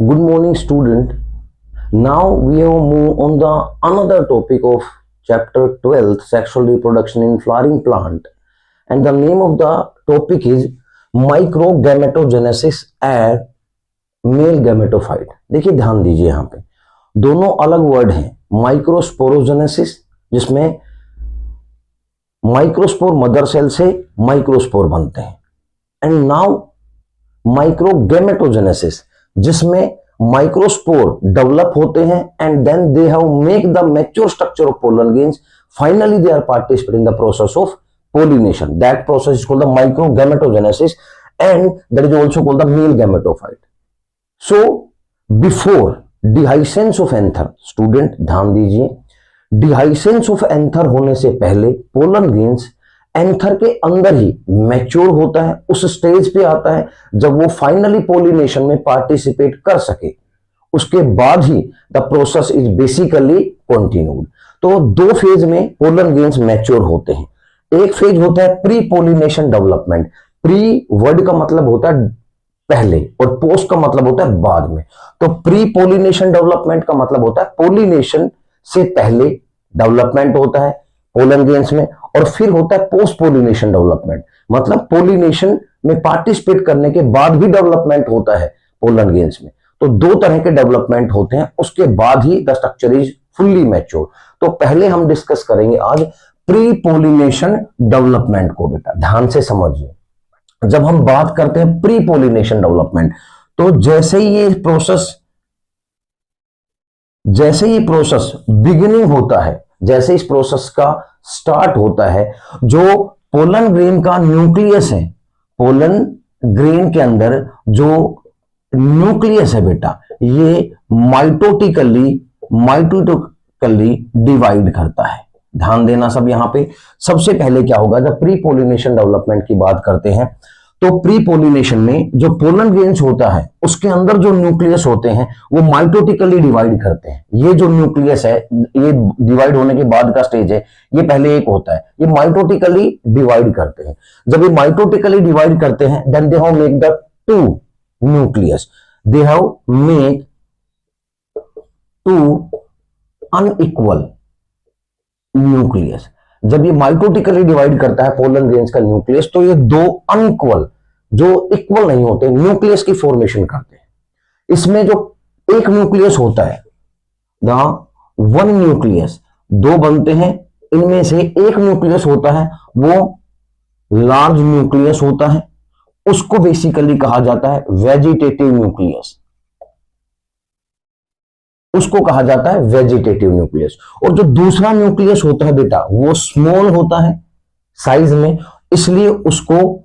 Good morning, student. Now we have moved on the another topic of chapter 12, sexual reproduction in flowering plant, and the name of the topic is microgametogenesis and male gametophyte. देखिए ध्यान दीजिए, यहाँ पे दोनों अलग word हैं। Microsporogenesis, जिसमें microspore mother cell से माइक्रोस्पोर बनते हैं, एंड नाउ माइक्रोगैमेटोजेनेसिस, जिसमें माइक्रोस्पोर डेवलप होते हैं and then they have make the mature structure of pollen grains. Finally they are participate in the process of pollination. That process is called the microgametogenesis, and that is also called the male gametophyte. So before dehiscence of anther, student ध्यान दीजिए, dehiscence of anther होने से पहले pollen grains anther के अंदर ही mature होता है। उस स्टेज पे आता है जब वो फाइनली पोलिनेशन में पार्टिसिपेट कर सके, उसके बाद ही the process is basically continued. तो दो फेज में पोलन ग्रेन्स मैच्योर होते हैं। एक फेज होता है pre pollination development. Pre word का मतलब होता है पहले और पोस्ट का मतलब होता है बाद में। तो प्री पोलिनेशन डेवलपमेंट का मतलब होता है पोलिनेशन से पहले डेवलपमेंट होता है पोलन ग्रेन्स में, और फिर होता है पोस्ट पोलिनेशन डेवलपमेंट, मतलब पोलिनेशन में पार्टिसिपेट करने के बाद भी डेवलपमेंट होता है पोलन ग्रेन्स में। तो दो तरह के डेवलपमेंट होते हैं, उसके बाद ही the structure is fully mature. तो पहले हम डिस्कस करेंगे आज प्री पोलिनेशन डेवलपमेंट को। बेटा ध्यान से समझिए, जब हम बात करते हैं प्री पोलिनेशन डेवलपमेंट, तो जैसे ही ये प्रोसेस बिगिनिंग होता है, जैसे इस प्रोसेस का स्टार्ट होता है, जो पोलन ग्रेन का न्यूक्लियस है, पोलन ग्रेन के अंदर जो न्यूक्लियस है बेटा, ये माइटोटिकली डिवाइड करता है। ध्यान देना सब। यहां पे सबसे पहले क्या होगा, जब प्री पोलिनेशन डेवलपमेंट की बात करते हैं, तो प्री पोलिनेशन में जो पोलन ग्रेन्स होता है उसके अंदर जो न्यूक्लियस होते हैं वो माइटोटिकली डिवाइड करते हैं। ये जो न्यूक्लियस है, ये डिवाइड होने के बाद का स्टेज है, ये पहले एक होता है, ये माइटोटिकली डिवाइड करते हैं। जब ये माइटोटिकली डिवाइड करते हैं, then they have make the two nucleus, they have make two unequal nucleus. जब ये माइटोटिकली डिवाइड करता है पोलन ग्रेन्स का न्यूक्लियस, तो ये दो अनइक्वल, जो इक्वल नहीं होते, न्यूक्लियस की फॉर्मेशन करते हैं। इसमें जो एक न्यूक्लियस होता है, वन न्यूक्लियस, दो बनते हैं, इनमें से एक न्यूक्लियस होता है वो लार्ज न्यूक्लियस होता है, उसको बेसिकली कहा जाता है वेजिटेटिव न्यूक्लियस, उसको कहा जाता है वेजिटेटिव न्यूक्लियस। और जो दूसरा न्यूक्लियस होता है बेटा, वो स्मॉल होता है साइज में, इसलिए उसको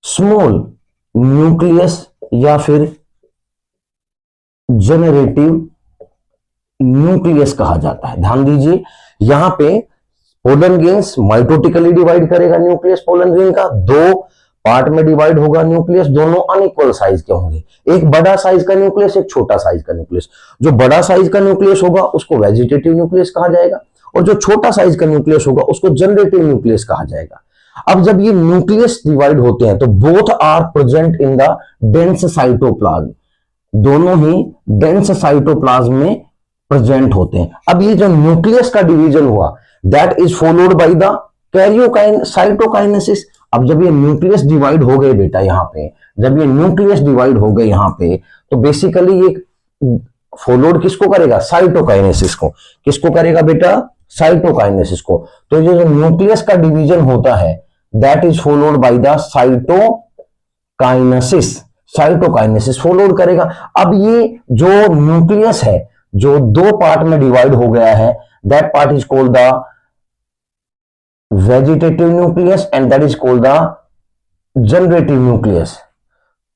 स्मॉल न्यूक्लियस या फिर जनरेटिव न्यूक्लियस कहा जाता है। ध्यान दीजिए, यहां पे पोलन ग्रेन्स माइटोटिकली डिवाइड करेगा न्यूक्लियस पोलन ग्रेन का, दो पार्ट में डिवाइड होगा न्यूक्लियस, दोनों अनइक्वल साइज के होंगे, एक बड़ा साइज का न्यूक्लियस, एक छोटा साइज का न्यूक्लियस। जो बड़ा साइज का न्यूक्लियस होगा उसको वेजिटेटिव न्यूक्लियस कहा जाएगा, और जो छोटा साइज का न्यूक्लियस होगा उसको जनरेटिव न्यूक्लियस कहा जाएगा। अब जब ये न्यूक्लियस डिवाइड होते हैं तो both are present in the dense cytoplasm, दोनों ही डेंस साइटोप्लाज्म में प्रेजेंट होते हैं। अब ये जो न्यूक्लियस का डिवीजन हुआ, that is followed by the cytokinesis. अब जब ये न्यूक्लियस डिवाइड हो गए बेटा, यहाँ पे जब ये न्यूक्लियस डिवाइड हो गए यहाँ पे, तो बेसिकली ये फॉलोड किसको करेगा, साइटोकाइनेसिस को। किसको करेगा बेटा, साइटोकाइनेसिस को। तो ये जो न्यूक्लियस का डिवीजन होता है, that is followed by the cytokinesis. Cytokinesis followed करेगा। अब ये जो न्यूक्लियस है, जो दो पार्ट में डिवाइड हो गया है, that part is called the vegetative nucleus and that is called the generative nucleus.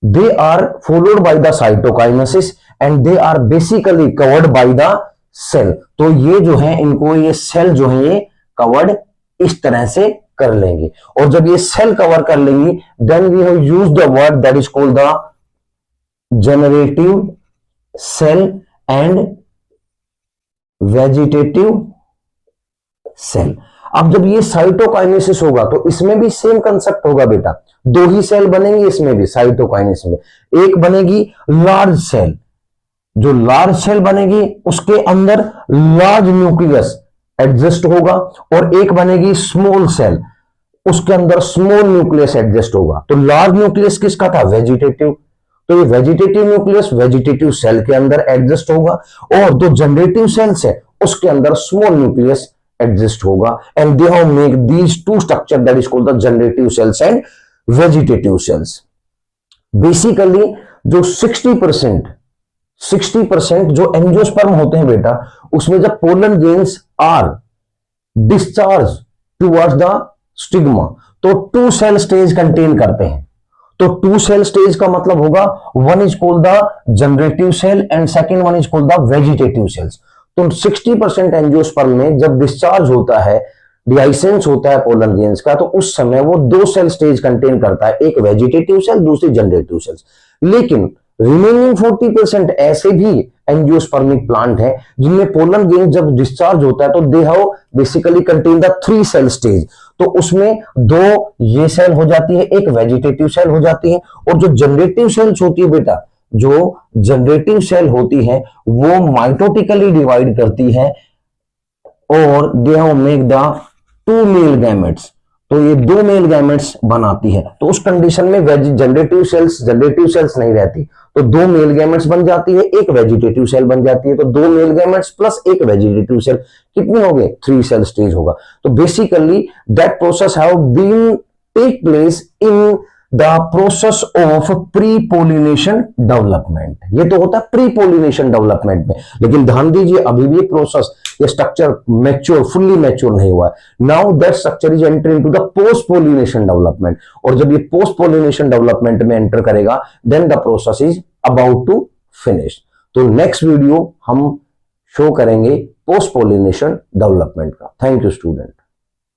They are followed by the cytokinesis and they are basically covered by the cell. तो ये जो है, इनको ये सेल जो है ये कवर्ड इस तरह से कर लेंगे, और जब ये सेल कवर कर लेंगी, then we have used the word that is called the generative cell and vegetative cell. अब जब ये साइटोकाइनेसिस होगा तो इसमें भी सेम कंसेप्ट होगा बेटा। दो ही सेल बनेंगे इसमें भी, साइटोकाइनेसिस में। एक बनेगी लार्ज सेल, जो लार्ज सेल बनेगी उसके अंदर लार्ज न्यूक्लियस एडजस्ट होगा, और एक बनेगी स्मॉल सेल, उसके अंदर स्मॉल न्यूक्लियस एडजस्ट होगा। तो लार्ज न्यूक्लियस किसका था? वेजिटेटिव। तो ये वेजिटेटिव न्यूक्लियस वेजिटेटिव सेल के अंदर एडजस्ट होगा, और जो जनरेटिव सेल्स है उसके अंदर स्मॉल न्यूक्लियस एडजस्ट होगा, and they have make these two structure that is called the generative cells and vegetative cells. Basically जो 60% जो एंजियोस्पर्म होते हैं बेटा, उसमें जब pollen grains are discharge towards the stigma, तो 2 सेल स्टेज कंटेन करते हैं। तो 2 सेल स्टेज का मतलब होगा, one is called the generative cell and second one is called the vegetative cells. तो 60% एंजियोस्पर्म में जब डिस्चार्ज होता है, डिहाइसेंस होता है पोलन गेन्स का, तो उस समय वो 2 सेल स्टेज कंटेन करता है, एक वेजिटेटिव सेल, दूसरी जनरेटिव सेल्स। लेकिन रिमेनिंग 40% ऐसे भी एंजियोस्पर्मिक प्लांट है जिनमें पोलन गेन जब डिस्चार्ज होता है तो they have basically contain the 3 cell stage. तो उसमें 2 ये सेल हो जाती है, एक वेजिटेटिव सेल हो जाती है, और जो जनरेटिव सेल्स होती है बेटा, जो जनरेटिव सेल होती है वो माइटोटिकली डिवाइड करती है, और दे have make the 2 male gametes. तो ये 2 मेल गैमेट्स बनाती है। तो उस कंडीशन में जनरेटिव सेल्स नहीं रहती, तो 2 मेल गैमेट्स बन जाती है, एक वेजिटेटिव सेल बन जाती है। तो 2 मेल गैमेट्स प्लस एक वेजिटेटिव सेल, कितने हो गए? 3 सेल स्टेज होगा। तो basically that process have been take place in the process of pre pollination development. ये तो होता है प्री पोलिनेशन डेवलपमेंट में, लेकिन ध्यान दीजिए अभी भी प्रोसेस, ये स्ट्रक्चर मैच्योर, फुल्ली मैच्योर नहीं हुआ है। Now that structure is enter into the post pollination development, और जब ये पोस्ट पोलिनेशन डेवलपमेंट में एंटर करेगा, then the process is about to finish. तो नेक्स्ट वीडियो हम शो करेंगे पोस्ट पोलिनेशन डेवलपमेंट का। Thank you student.